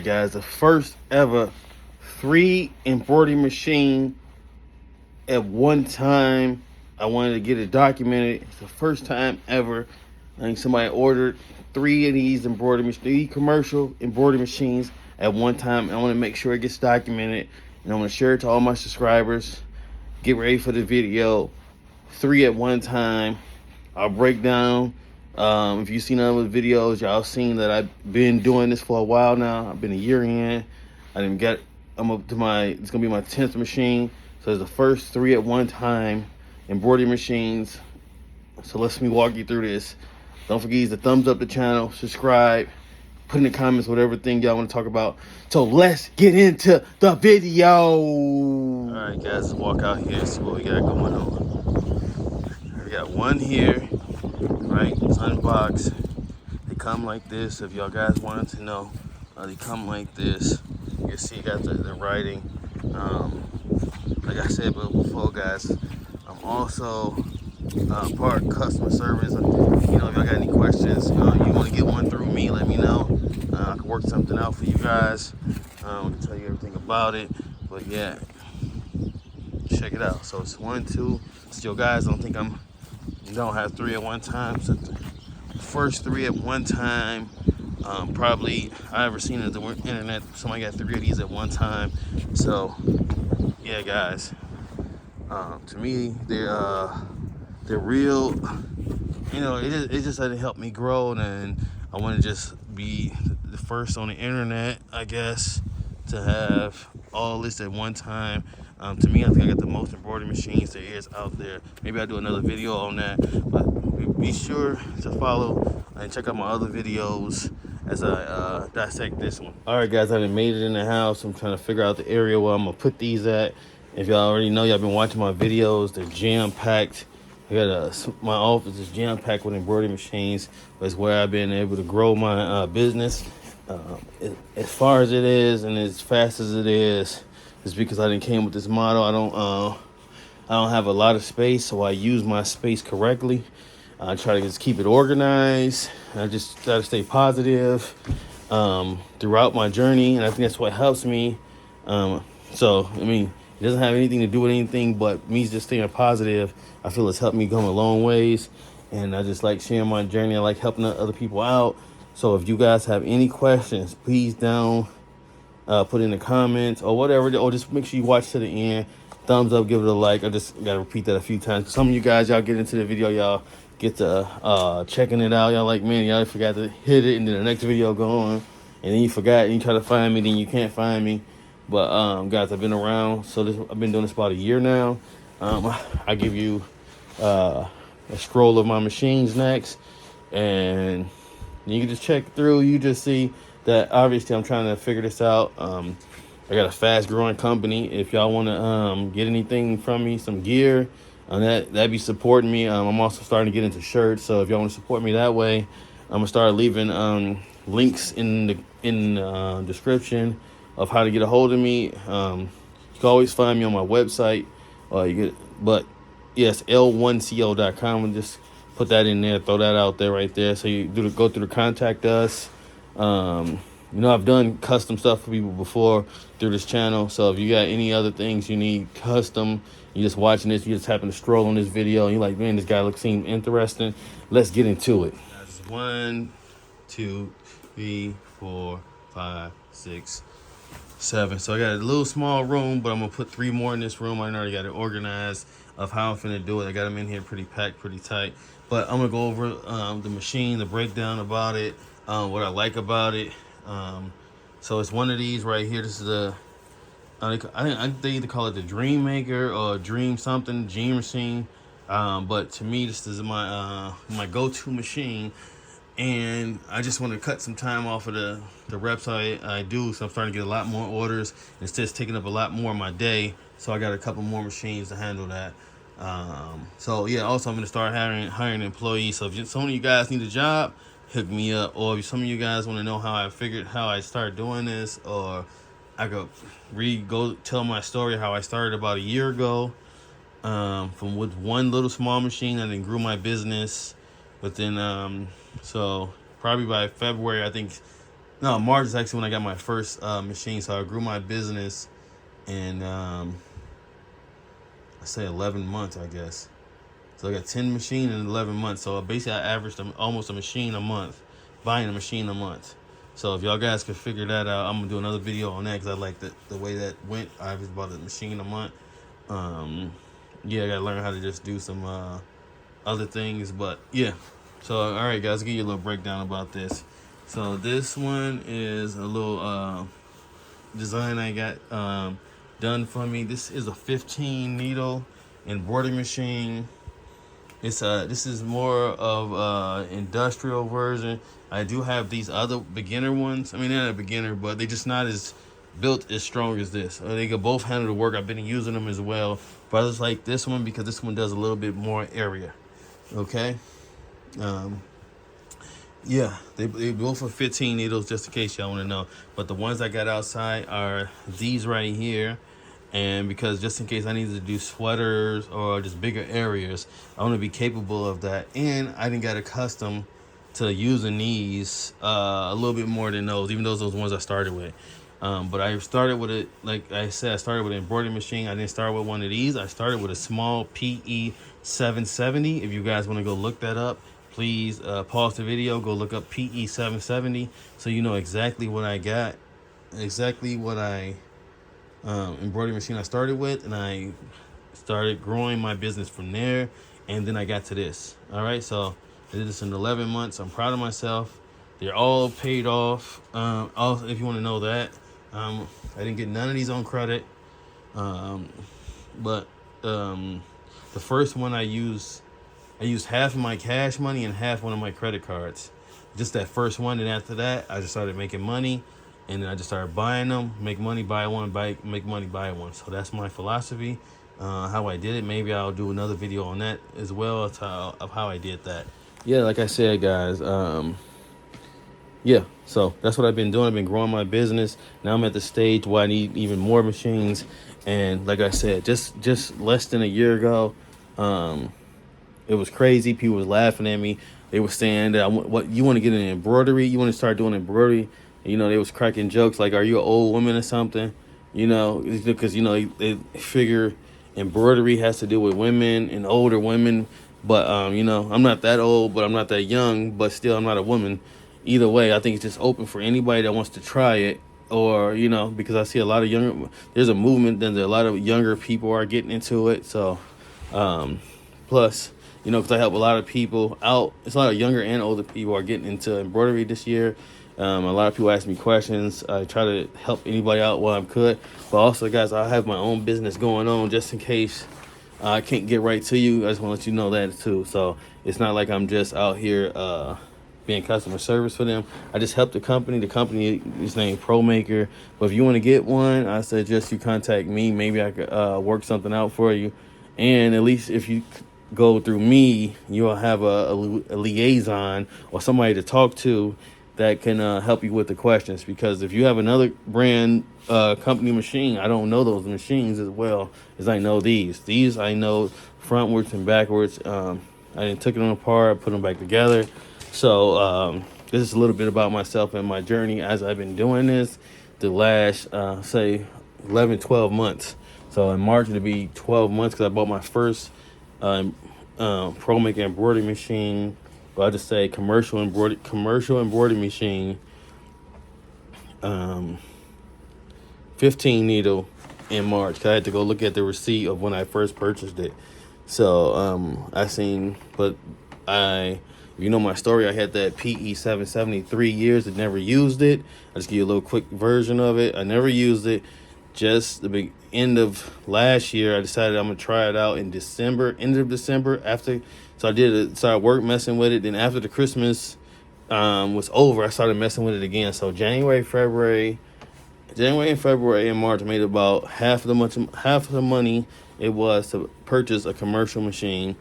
guys, the first ever 3 embroidery machine at one time. I wanted to get it documented. It's the first time ever. I think somebody ordered 3 of these embroidery machines, 3 commercial embroidery machines at one time. I want to make sure it gets documented, and I'm going to share it to all my subscribers. Get ready for the video. 3 at one time. I'll break down. If you've seen other videos, y'all seen that I've been doing this for a while now. I've been a year in. I'm up to it's gonna be my 10th machine. So it's the first 3 at one time embroidery machines. So let me walk you through this. Don't forget to thumbs up the channel, subscribe, put in the comments whatever thing y'all want to talk about. So let's get into the video. All right, guys, let's walk out here, see what we got going on. We got one here, right? It's unboxed. They come like this. If y'all guys wanted to know, they come like this. You can see, got the writing. Like I said before, guys, I'm also part customer service. You know, if y'all got any questions, you want to get one through me, let me know. I can work something out for you guys. I can tell you everything about it. But yeah, check it out. So it's 1, 2. Still, guys, don't have 3 at one time. So the first 3 at one time. Probably I ever seen it on the internet. Somebody got 3 of these at one time. So yeah, guys. To me, they're real. You know, it just doesn't help me grow, and I want to just be the first on the internet, I guess, to have all this at one time. To me, I think I got the most embroidery machines there is out there. Maybe I'll do another video on that, but be sure to follow and check out my other videos as I dissect this one. All right, guys, I done made it in the house. I'm trying to figure out the area where I'm gonna put these at. If y'all already know, y'all been watching my videos, they're jam-packed. I got my office is jam-packed with embroidery machines. That's where I've been able to grow my business. As far as it is and as fast as it is because I didn't came with this motto. I don't have a lot of space, so I use my space correctly. I try to just keep it organized. I just try to stay positive throughout my journey, and I think that's what helps me. So, I mean, it doesn't have anything to do with anything but me just staying positive. I feel it's helped me come a long ways, and I just like sharing my journey. I like helping other people out. So if you guys have any questions, please put in the comments or whatever, or just make sure you watch to the end. Thumbs up, give it a like. I just gotta repeat that a few times. Some of you guys, y'all get into the video, y'all get to checking it out. Y'all like, man, y'all forgot to hit it, and then the next video go on, and then you forgot, and you try to find me, then you can't find me. But guys, I've been around, so I've been doing this about a year now. I give you a scroll of my machines next, and you can just check through. You just see that obviously I'm trying to figure this out. I got a fast growing company. If y'all want to get anything from me, some gear, that'd be supporting me. I'm also starting to get into shirts, so if y'all want to support me that way, I'm gonna start leaving links in the description of how to get a hold of me. You can always find me on my website. But yes, l1co.com, and just put that in there, throw that out there right there. So you go through the contact us. You know, I've done custom stuff for people before through this channel. So if you got any other things you need custom, you're just watching this, you just happen to stroll on this video, and you're like, man, this guy seems interesting. Let's get into it. That's 1, 2, 3, 4, 5, 6, 7. So I got a little small room, but I'm gonna put 3 more in this room. I already got it organized of how I'm finna do it. I got them in here pretty packed, pretty tight. But I'm gonna go over the machine, the breakdown about it, what I like about it. So it's one of these right here. This is I think they either call it the Dream Maker or Dream something, Dream Machine. But to me, this is my go-to machine. And I just want to cut some time off of the reps I do, so I'm starting to get a lot more orders. It's just taking up a lot more of my day, so I got a couple more machines to handle that. So yeah, also I'm going to start hiring employees. So if some of you guys need a job, hook me up. Or if some of you guys want to know how I started doing this, or I could go tell my story how I started about a year ago, from with one little small machine, and then grew my business within so probably by February, I think No, March is actually when I got my first machine. So I grew my business in I say 11 months, I guess. So I got 10 machines in 11 months. So basically, I averaged almost a machine a month, buying a machine a month. So if y'all guys can figure that out, I'm gonna do another video on that because I like the way that went. I averaged about a machine a month. Um, yeah, I gotta learn how to just do some other things, but yeah. So all right, guys, I'll give you a little breakdown about this. So this one is a little design I got done for me. This is a 15 needle embroidery machine. It's this is more of industrial version. I do have these other beginner ones. I mean, they're not a beginner, but they just not as built as strong as this. They can both handle the work. I've been using them as well. But I just like this one because this one does a little bit more area. Okay. Um, yeah, they both are 15 needles, just in case y'all want to know. But the ones I got outside are these right here. And because just in case I needed to do sweaters or just bigger areas, I want to be capable of that. And I didn't get accustomed to using these a little bit more than those, even those ones I started with. But I started with it, like I said, I started with an embroidery machine. I didn't start with one of these. I started with a small PE 770. If you guys want to go look that up, please pause the video, go look up PE 770 so you know exactly what I got, exactly what I embroidery machine I started with, and I started growing my business from there. And then I got to this. All right, so I did this in 11 months. I'm proud of myself. They're all paid off. Also, if you want to know that, I didn't get none of these on credit. Um, but the first one I used half of my cash money and half one of my credit cards. Just that first one, and after that, I just started making money, and then I just started buying them, make money, buy one, make money, buy one. So that's my philosophy, how I did it. Maybe I'll do another video on that as well of how I did that. Yeah, like I said, guys. Yeah, so that's what I've been doing. I've been growing my business. Now I'm at the stage where I need even more machines. And like I said, just less than a year ago, it was crazy. People was laughing at me. They were saying that what you want to get an embroidery? You want to start doing embroidery? You know, they was cracking jokes like, "Are you an old woman or something?" You know, because they figure embroidery has to do with women and older women. But I'm not that old, but I'm not that young. But still, I'm not a woman. Either way, I think it's just open for anybody that wants to try it. Or because I see a lot of younger. There's a movement. Then a lot of younger people are getting into it. So. Plus, because I help a lot of people out. It's a lot of younger and older people are getting into embroidery this year. A lot of people ask me questions. I try to help anybody out while I could. But also, guys, I have my own business going on just in case I can't get right to you. I just want to let you know that too. So it's not like I'm just out here being customer service for them. I just help the company. The company is named ProMaker. But if you want to get one, I suggest you contact me. Maybe I could work something out for you. And at least if you go through me, you'll have a liaison or somebody to talk to that can help you with the questions. Because if you have another brand company machine, I don't know those machines as well as I know these. These I know frontwards and backwards. I didn't took them apart, put them back together. So this is a little bit about myself and my journey as I've been doing this the last, say, 11, 12 months. So in March it'll be 12 months because I bought my first ProMaker embroidery machine. Well, I just say commercial embroidery machine. 15 needle in March. 'Cause I had to go look at the receipt of when I first purchased it. So if you know my story, I had that PE 770 3 years and never used it. I'll just give you a little quick version of it. I never used it. Just the big end of last year, I decided I'm gonna try it out in December, end of December. So I started work messing with it. Then after the Christmas was over, I started messing with it again. So January, and February and March, I made about half of the money it was to purchase a commercial machine.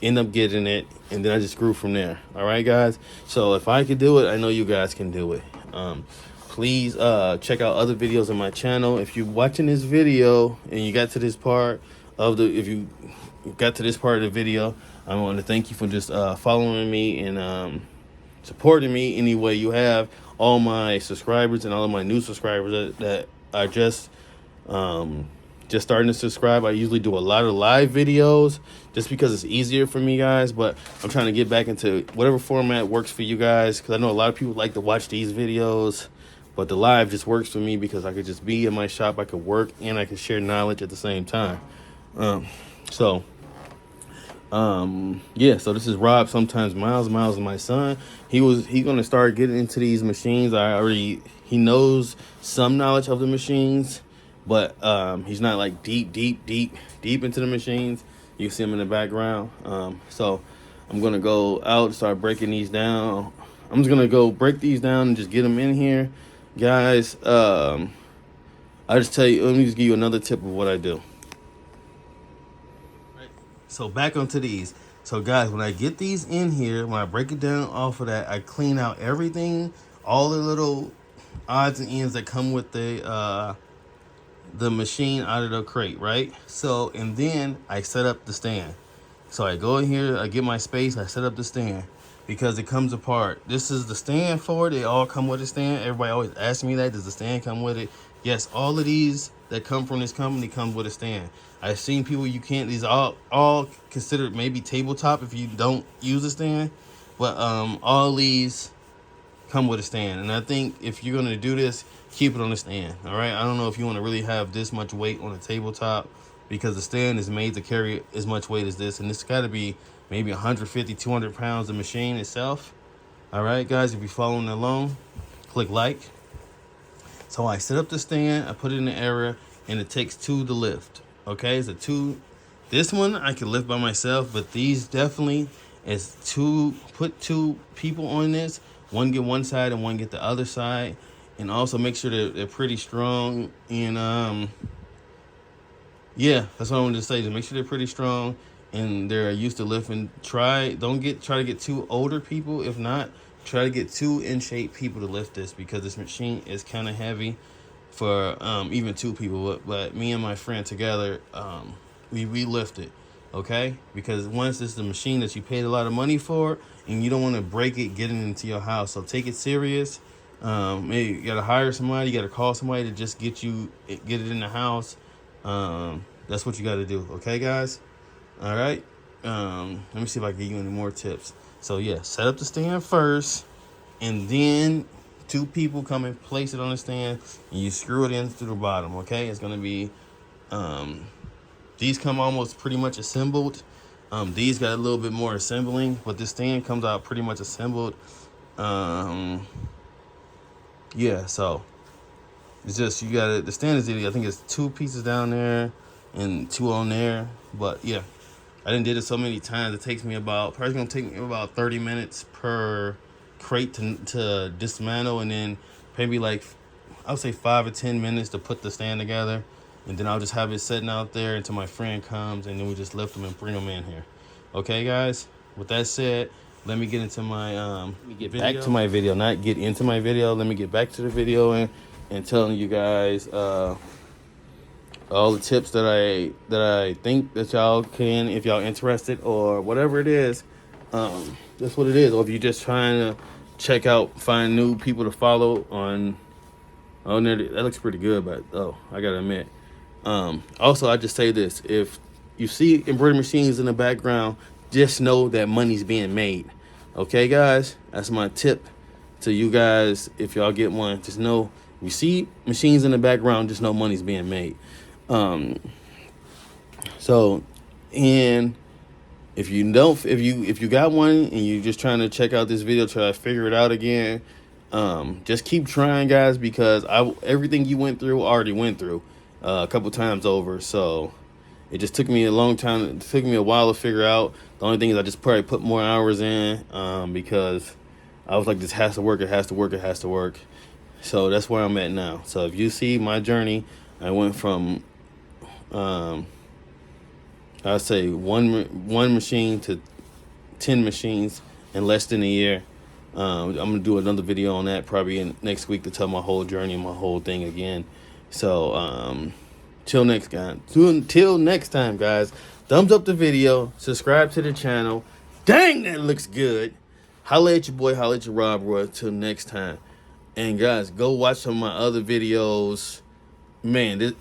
End up getting it, and then I just grew from there. All right, guys. So if I could do it, I know you guys can do it. Please check out other videos on my channel. If you're watching this video and you got to this part of the video, I want to thank you for just following me and supporting me any way you have. All my subscribers and all of my new subscribers that are just starting to subscribe. I usually do a lot of live videos just because it's easier for me, guys. But I'm trying to get back into whatever format works for you guys, because I know a lot of people like to watch these videos, but the live just works for me because I could just be in my shop, I could work, and I could share knowledge at the same time. So yeah, so this is Rob, sometimes Miles. Miles is my son. He's gonna start getting into these machines. He knows some knowledge of the machines, but he's not like deep into the machines. You see him in the background. So I'm gonna go out and start breaking these down. I'm just gonna go break these down and just get them in here, guys. I just tell you, let me just give you another tip of what I do. So back onto these. So guys, when I get these in here, when I break it down off of that, I clean out everything, all the little odds and ends that come with the machine out of the crate, right? So, and then I set up the stand. So I go in here, I get my space, I set up the stand because it comes apart. This is the stand for it. They all come with a stand. Everybody always asks me that, does the stand come with it? Yes, all of these that come from this company come with a stand. I've seen people these all considered maybe tabletop if you don't use a stand, but all these come with a stand. And I think if you're gonna do this, keep it on the stand. All right, I don't know if you want to really have this much weight on a tabletop, because the stand is made to carry as much weight as this, and this got to be maybe 150 200 pounds, the machine itself. All right, guys, if you're following along, click like. So I set up the stand, I put it in the area, and it takes two to lift. Okay, it's a two. This one I can lift by myself, but these definitely is two. Put two people on this. One get one side and one get the other side, and also make sure that they're pretty strong. And yeah, that's what I wanted to say. Just make sure they're pretty strong and they're used to lifting. Try to get two older people. If not, try to get two in shape people to lift this, because this machine is kind of heavy for even two people. But me and my friend together, we lift it, okay? Because once this is a machine that you paid a lot of money for, and you don't want to break it getting into your house, so take it serious. Maybe you gotta hire somebody, you gotta call somebody to just get it in the house. That's what you got to do, okay, guys? All right. Let me see if I can give you any more tips. So yeah, set up the stand first, and then two people come and place it on the stand, and you screw it in through the bottom. Okay, it's gonna be these come almost pretty much assembled. These got a little bit more assembling, but this stand comes out pretty much assembled. Yeah, so it's just, you got it. The stand is, I think it's two pieces down there and two on there. But yeah, I didn't did it so many times. It takes me probably gonna take me about 30 minutes per crate to dismantle, and then maybe like, I would say 5 or 10 minutes to put the stand together. And then I'll just have it sitting out there until my friend comes, and then we just lift them and bring them in here. Okay, guys? With that said, let me get into my let me get back to my video. Not get into my video. Let me get back to the video and telling you guys all the tips that I think that y'all can, if y'all interested or whatever it is. That's what it is. Or if you're just trying to check out, find new people to follow on. Oh, that looks pretty good, but I gotta admit. Also, I just say this: if you see embroidery machines in the background, just know that money's being made. Okay, guys, that's my tip to you guys. If y'all get one, just know, if you see machines in the background, just know money's being made. So, and if you got one and you're just trying to check out this video, try to figure it out again, just keep trying, guys, because everything you went through, I already went through a couple times over. So it just took me a long time. It took me a while to figure out. The only thing is I just probably put more hours in, because I was like, this has to work. It has to work. It has to work. So that's where I'm at now. So if you see my journey, I went from, I'd say one machine to 10 machines in less than a year. I'm gonna do another video on that probably next week to tell my whole journey and my whole thing again. So till next time, guys, thumbs up the video, subscribe to the channel. Dang, that looks good. Holla at your boy, holla at your Rob Roy. Till next time. And guys, go watch some of my other videos. Man, and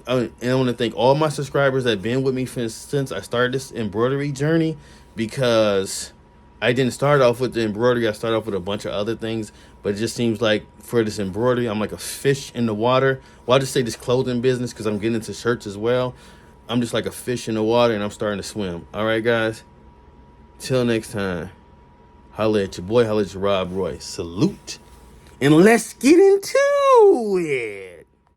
I want to thank all my subscribers that have been with me since I started this embroidery journey, because I didn't start off with the embroidery. I started off with a bunch of other things, but it just seems like for this embroidery, I'm like a fish in the water. Well, I'll just say this clothing business, because I'm getting into shirts as well. I'm just like a fish in the water, and I'm starting to swim. All right, guys. Till next time. Holla at your boy, holla at your Rob Roy. Salute. And let's get into it.